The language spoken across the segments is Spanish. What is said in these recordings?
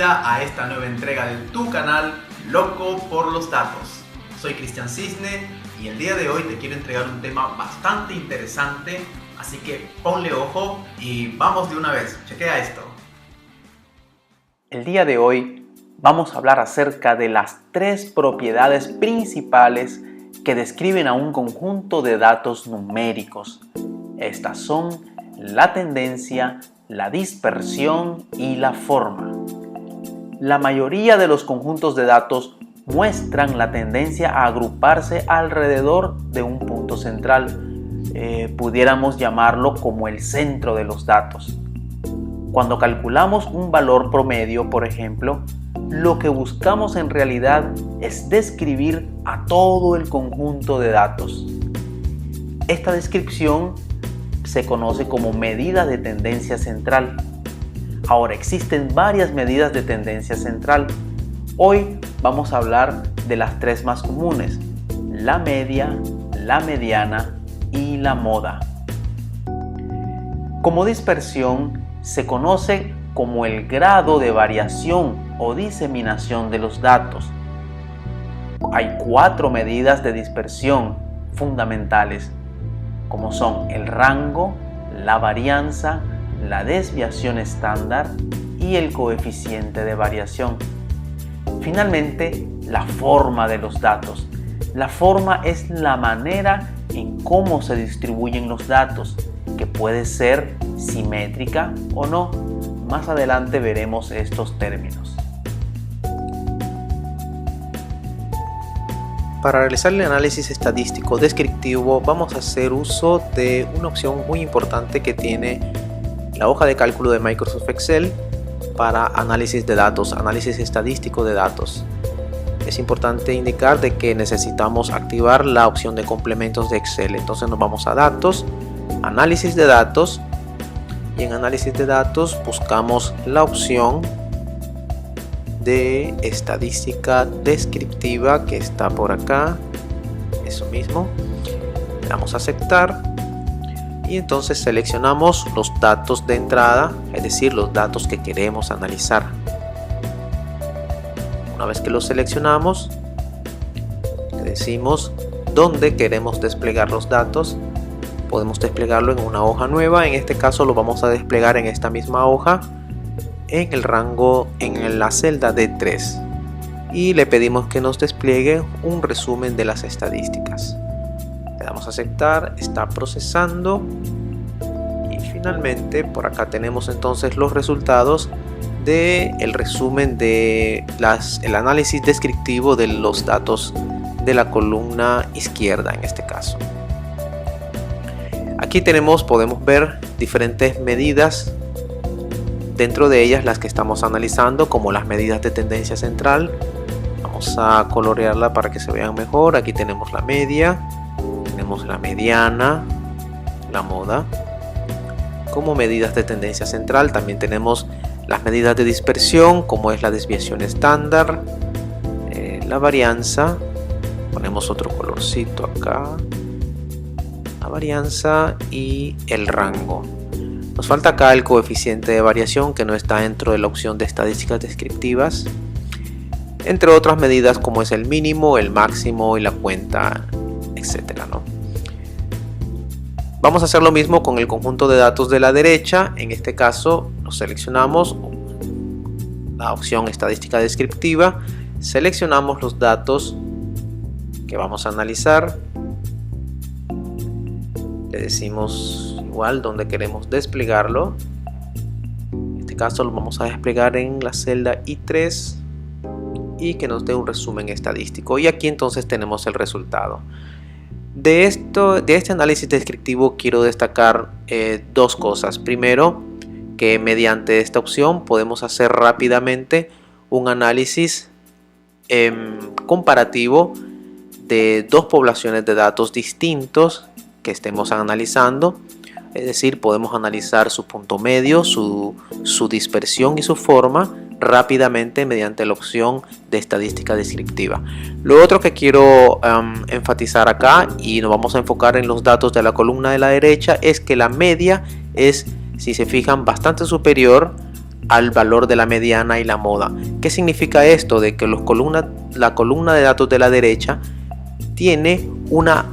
bienvenida a esta nueva entrega de tu canal Loco por los Datos. Soy Cristian Cisne y el día de hoy te quiero entregar un tema bastante interesante, así que ponle ojo y vamos de una vez, chequea esto. El día de hoy vamos a hablar acerca de las tres propiedades principales que describen a un conjunto de datos numéricos. Estas son la tendencia, la dispersión y la forma. La mayoría de los conjuntos de datos muestran la tendencia a agruparse alrededor de un punto central. Pudiéramos llamarlo como el centro de los datos. Cuando calculamos un valor promedio, por ejemplo, lo que buscamos en realidad es describir a todo el conjunto de datos. Esta descripción se conoce como medida de tendencia central. Ahora, existen varias medidas de tendencia central. Hoy vamos a hablar de las tres más comunes: la media, la mediana y la moda. Como dispersión, se conoce como el grado de variación o diseminación de los datos. Hay cuatro medidas de dispersión fundamentales, como son el rango, la varianza, la desviación estándar y el coeficiente de variación. Finalmente, la forma de los datos. La forma es la manera en cómo se distribuyen los datos, que puede ser simétrica o no. Más adelante veremos estos términos. Para realizar el análisis estadístico descriptivo vamos a hacer uso de una opción muy importante que tiene la hoja de cálculo de Microsoft Excel para análisis de datos, análisis estadístico de datos. Es importante indicar de que necesitamos activar la opción de complementos de Excel. Entonces nos vamos a datos, análisis de datos, y en análisis de datos buscamos la opción de estadística descriptiva que está por acá, eso mismo. Le damos a aceptar y entonces seleccionamos los datos de entrada, es decir, los datos que queremos analizar. Una vez que los seleccionamos, le decimos dónde queremos desplegar los datos. Podemos desplegarlo en una hoja nueva. En este caso lo vamos a desplegar en esta misma hoja, en el rango, en la celda D3, y le pedimos que nos despliegue un resumen de las estadísticas. Le damos a aceptar, está procesando y finalmente por acá tenemos entonces los resultados del resumen de el análisis descriptivo de los datos de la columna izquierda en este caso. Aquí podemos ver diferentes medidas, dentro de ellas las que estamos analizando, como las medidas de tendencia central. Vamos a colorearla para que se vean mejor. Aquí tenemos la media, tenemos la mediana, la moda. Como medidas de tendencia central también tenemos las medidas de dispersión, como es la desviación estándar, la varianza. Ponemos otro colorcito acá, la varianza y el rango. Nos falta acá el coeficiente de variación, que no está dentro de la opción de estadísticas descriptivas, entre otras medidas como es el mínimo, el máximo y la cuenta, etcétera, ¿no? Vamos a hacer lo mismo con el conjunto de datos de la derecha. En este caso lo seleccionamos, la opción estadística descriptiva, seleccionamos los datos que vamos a analizar, le decimos igual donde queremos desplegarlo. En este caso lo vamos a desplegar en la celda I3 y que nos dé un resumen estadístico, y aquí entonces tenemos el resultado. De este análisis descriptivo quiero destacar dos cosas. Primero, que mediante esta opción podemos hacer rápidamente un análisis comparativo de dos poblaciones de datos distintos que estemos analizando. Es decir, podemos analizar su punto medio, su dispersión y su forma rápidamente mediante la opción de estadística descriptiva. Lo otro que quiero enfatizar acá, y nos vamos a enfocar en los datos de la columna de la derecha, es que la media es, si se fijan, bastante superior al valor de la mediana y la moda. ¿Qué significa esto? De que la columna de datos de la derecha tiene una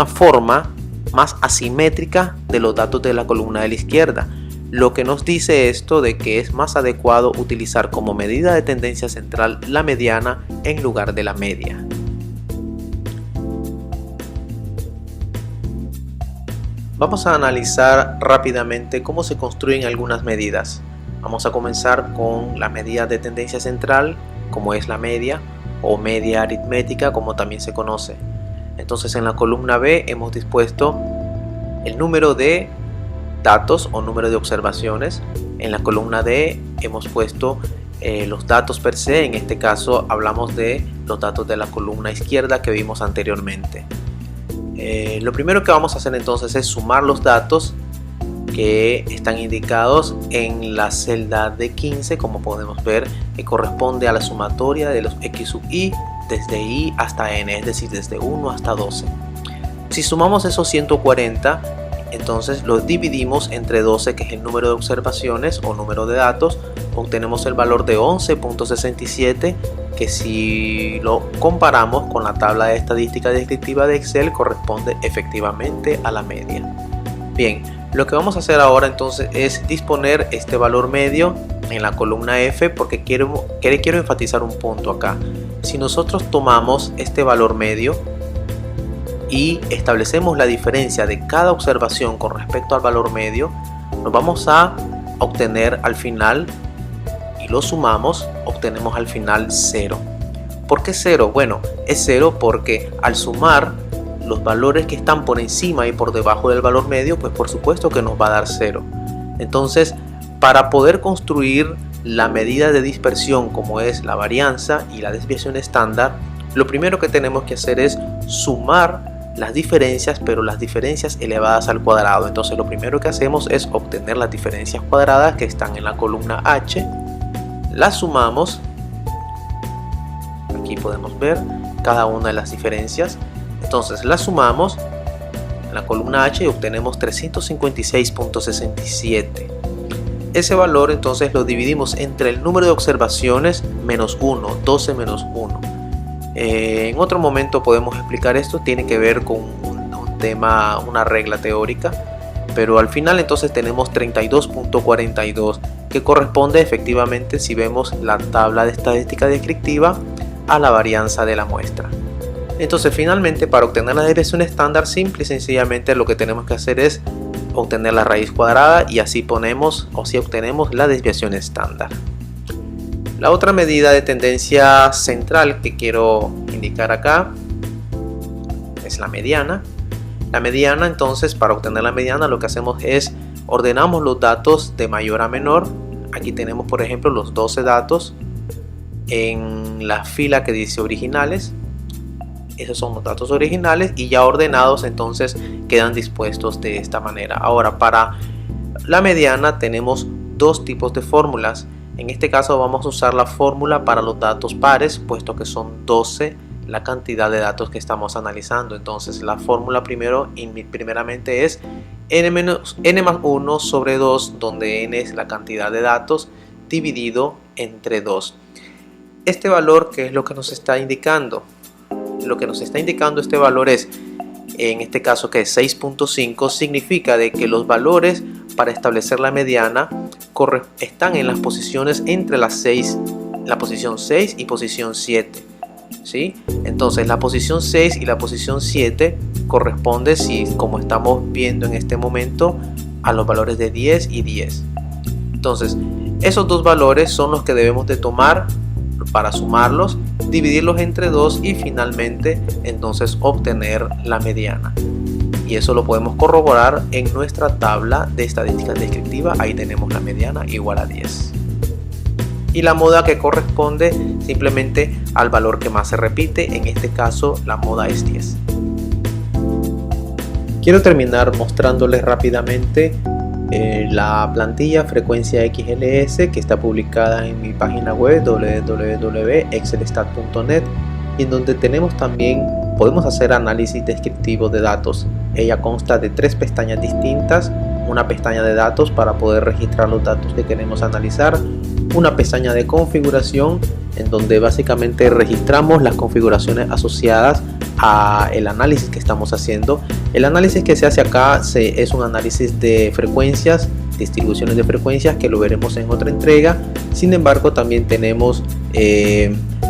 forma más asimétrica de los datos de la columna de la izquierda, lo que nos dice esto de que es más adecuado utilizar como medida de tendencia central la mediana en lugar de la media. Vamos a analizar rápidamente cómo se construyen algunas medidas. Vamos a comenzar con la medida de tendencia central, como es la media o media aritmética, como también se conoce. Entonces en la columna B hemos dispuesto el número de datos o número de observaciones. En la columna D hemos puesto los datos per se. En este caso hablamos de los datos de la columna izquierda que vimos anteriormente. Lo primero que vamos a hacer entonces es sumar los datos que están indicados en la celda D15, como podemos ver, que corresponde a la sumatoria de los x sub i desde i hasta n, es decir, desde 1 hasta 12. Si sumamos esos 140, entonces los dividimos entre 12, que es el número de observaciones o número de datos, obtenemos el valor de 11.67, que si lo comparamos con la tabla de estadística descriptiva de Excel corresponde efectivamente a la media. Bien, lo que vamos a hacer ahora entonces es disponer este valor medio en la columna F, porque quiero enfatizar un punto acá. Si nosotros tomamos este valor medio y establecemos la diferencia de cada observación con respecto al valor medio, nos vamos a obtener al final, y lo sumamos, obtenemos al final 0. ¿Por qué 0? Bueno, es 0 porque al sumar los valores que están por encima y por debajo del valor medio, pues por supuesto que nos va a dar 0. Entonces, para poder construir la medida de dispersión, como es la varianza y la desviación estándar, lo primero que tenemos que hacer es sumar las diferencias, pero las diferencias elevadas al cuadrado. Entonces lo primero que hacemos es obtener las diferencias cuadradas que están en la columna H, las sumamos, aquí podemos ver cada una de las diferencias, entonces las sumamos en la columna H y obtenemos 356.67. Ese valor entonces lo dividimos entre el número de observaciones menos 1, 12 menos 1. En otro momento podemos explicar esto, tiene que ver con un tema, una regla teórica, pero al final entonces tenemos 32.42, que corresponde efectivamente, si vemos la tabla de estadística descriptiva, a la varianza de la muestra. Entonces finalmente, para obtener la desviación estándar, simple y sencillamente lo que tenemos que hacer es obtener la raíz cuadrada y así obtenemos la desviación estándar. La otra medida de tendencia central que quiero indicar acá es la mediana. La mediana, entonces, para obtener la mediana lo que hacemos es ordenamos los datos de mayor a menor. Aquí tenemos, por ejemplo, los 12 datos en la fila que dice originales. Esos son los datos originales y ya ordenados entonces quedan dispuestos de esta manera. Ahora, para la mediana tenemos dos tipos de fórmulas. En este caso vamos a usar la fórmula para los datos pares, puesto que son 12 la cantidad de datos que estamos analizando. Entonces la fórmula primeramente es n más 1 sobre 2, donde n es la cantidad de datos, dividido entre 2. Este valor, ¿qué es lo que nos está indicando? Lo que nos está indicando este valor es, en este caso que es 6.5, significa de que los valores para establecer la mediana están en las posiciones entre la posición 6 y posición 7. ¿Sí? Entonces la posición 6 y la posición 7 corresponde, como estamos viendo en este momento, a los valores de 10 y 10. Entonces esos dos valores son los que debemos de tomar para sumarlos, dividirlos entre 2 y finalmente entonces obtener la mediana. Y eso lo podemos corroborar en nuestra tabla de estadística descriptiva. Ahí tenemos la mediana igual a 10. Y la moda, que corresponde simplemente al valor que más se repite. En este caso la moda es 10. Quiero terminar mostrándoles rápidamente la plantilla frecuencia XLS que está publicada en mi página web www.excelstat.net, y en donde podemos hacer análisis descriptivo de datos. Ella consta de 3 pestañas distintas, una pestaña de datos para poder registrar los datos que queremos analizar, una pestaña de configuración en donde básicamente registramos las configuraciones asociadas a el análisis que estamos haciendo. El análisis que se hace acá es un análisis de frecuencias, distribuciones de frecuencias, que lo veremos en otra entrega. Sin embargo, también tenemos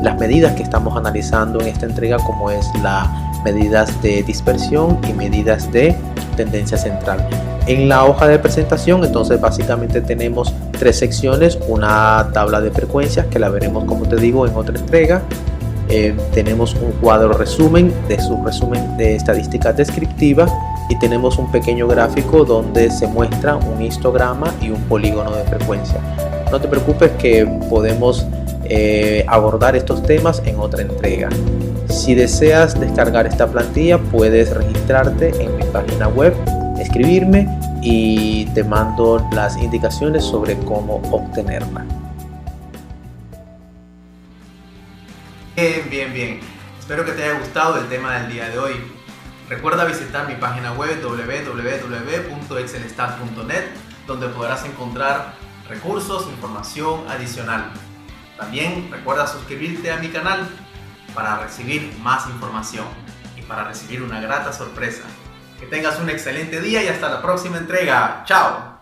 las medidas que estamos analizando en esta entrega, como es las medidas de dispersión y medidas de tendencia central. En la hoja de presentación, entonces básicamente tenemos tres secciones: una tabla de frecuencias, que la veremos, como te digo, en otra entrega. Tenemos un cuadro resumen de estadísticas descriptivas, y tenemos un pequeño gráfico donde se muestra un histograma y un polígono de frecuencia. No te preocupes, que podemos abordar estos temas en otra entrega. Si deseas descargar esta plantilla, puedes registrarte en mi página web, escribirme y te mando las indicaciones sobre cómo obtenerla. Bien. Espero que te haya gustado el tema del día de hoy. Recuerda visitar mi página web www.excelstat.net, donde podrás encontrar recursos, información adicional. También recuerda suscribirte a mi canal para recibir más información y para recibir una grata sorpresa. Que tengas un excelente día y hasta la próxima entrega. ¡Chao!